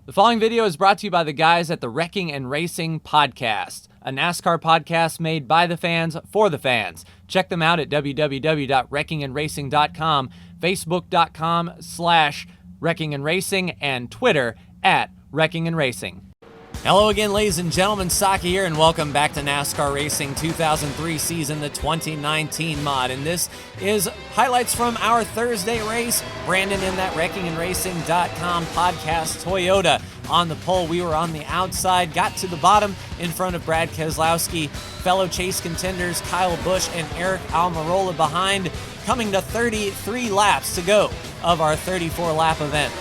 The following video is brought to you by the guys at the Wrecking and Racing Podcast, a NASCAR podcast made by the fans for the fans. Check them out at www.wreckingandracing.com, facebook.com/wreckingandracing, and Twitter at Wrecking and Racing. Hello again, ladies and gentlemen, Saki here, and welcome back to NASCAR Racing 2003 season, the 2019 mod. And this is highlights from our Thursday race. Brandon in that wreckingandracing.com podcast Toyota on the pole. We were on the outside, got to the bottom in front of Brad Keselowski, fellow chase contenders Kyle Busch and Eric Almirola behind, coming to 33 laps to go of our 34-lap event.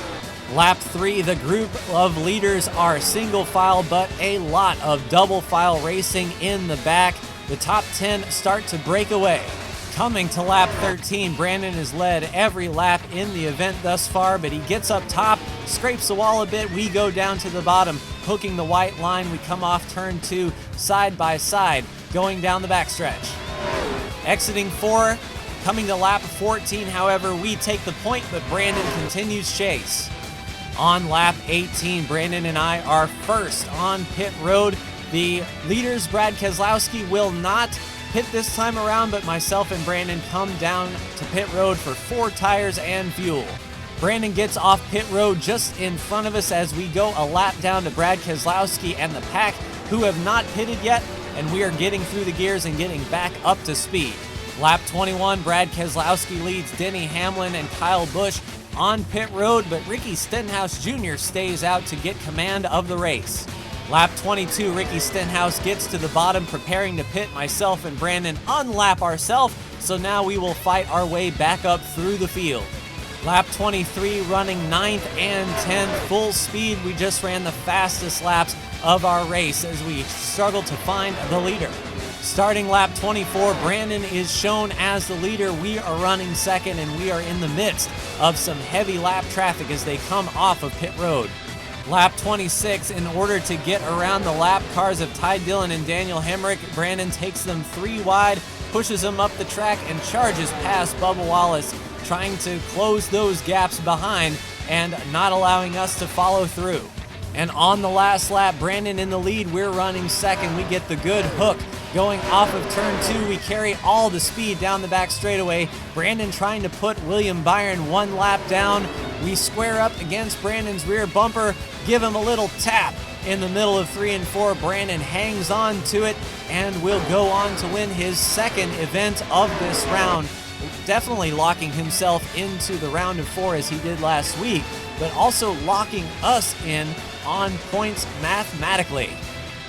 Lap 3, the group of leaders are single file, but a lot of double file racing in the back. The top 10 start to break away. Coming to lap 13, Brandon has led every lap in the event thus far, but he gets up top, scrapes the wall a bit. We go down to the bottom, hooking the white line. We come off turn 2 side by side, going down the backstretch. Exiting 4, coming to lap 14, however, we take the point, but Brandon continues chase. On lap 18, Brandon and I are first on pit road. The leaders, Brad Keselowski, will not pit this time around, but myself and Brandon come down to pit road for 4 tires and fuel. Brandon gets off pit road just in front of us as we go a lap down to Brad Keselowski and the pack, who have not pitted yet, and we are getting through the gears and getting back up to speed. Lap 21, Brad Keselowski leads Denny Hamlin and Kyle Busch on pit road, but Ricky Stenhouse Jr. stays out to get command of the race. Lap 22, Ricky Stenhouse gets to the bottom, preparing to pit. Myself and Brandon unlap ourselves, so now we will fight our way back up through the field. Lap 23, running 9th and 10th, full speed. We just ran the fastest laps of our race as we struggle to find the leader. Starting lap 24, Brandon is shown as the leader. We are running second, and we are in the midst of some heavy lap traffic as they come off of pit road. Lap 26, in order to get around the lap cars of Ty Dillon and Daniel Hemrick, Brandon takes them 3 wide, pushes them up the track, and charges past Bubba Wallace, trying to close those gaps behind and not allowing us to follow through. And on the last lap, Brandon in the lead, we're running second. We get the good hook. Going off of turn 2, we carry all the speed down the back straightaway. Brandon trying to put William Byron 1 lap down. We square up against Brandon's rear bumper, give him a little tap in the middle of 3 and 4. Brandon hangs on to it and will go on to win his second event of this round. Definitely locking himself into the round of 4 as he did last week, but also locking us in on points mathematically.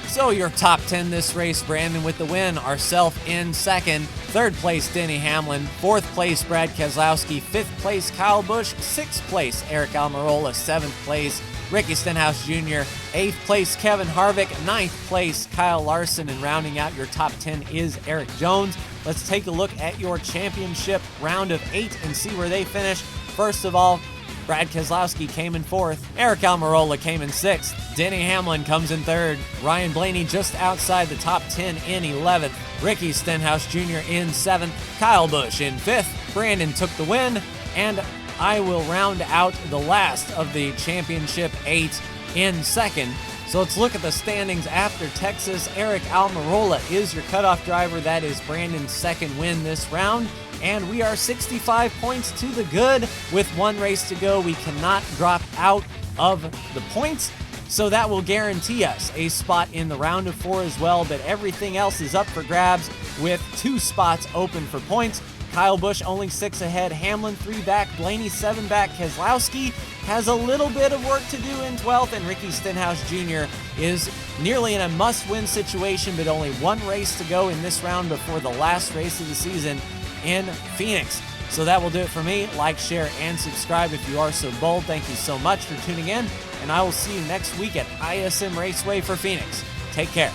So your top 10 this race, Brandon with the win, ourself in second, 3rd place Denny Hamlin, 4th place Brad Keselowski, 5th place Kyle Busch, 6th place Eric Almirola, 7th place Ricky Stenhouse Jr., 8th place Kevin Harvick, 9th place Kyle Larson, and rounding out your top 10 is Eric Jones. Let's take a look at your championship round of 8 and see where they finish. First of all, Brad Keselowski came in 4th. Eric Almirola came in 6th. Denny Hamlin comes in 3rd. Ryan Blaney just outside the top 10 in 11th. Ricky Stenhouse Jr. in 7th. Kyle Busch in 5th. Brandon took the win, and I will round out the last of the championship 8 in 2nd. So let's look at the standings after Texas. Eric Almirola is your cutoff driver. That is Brandon's 2nd win this round. And we are 65 points to the good. With 1 race to go, we cannot drop out of the points, so that will guarantee us a spot in the round of 4 as well, but everything else is up for grabs with 2 spots open for points. Kyle Busch only 6 ahead, Hamlin 3 back, Blaney 7 back. Keselowski has a little bit of work to do in 12th, and Ricky Stenhouse Jr. is nearly in a must-win situation, but only 1 race to go in this round before the last race of the season in Phoenix. So that will do it for me. Like, share, and subscribe if you are so bold. Thank you so much for tuning in, and I will see you next week at ISM Raceway for Phoenix. Take care.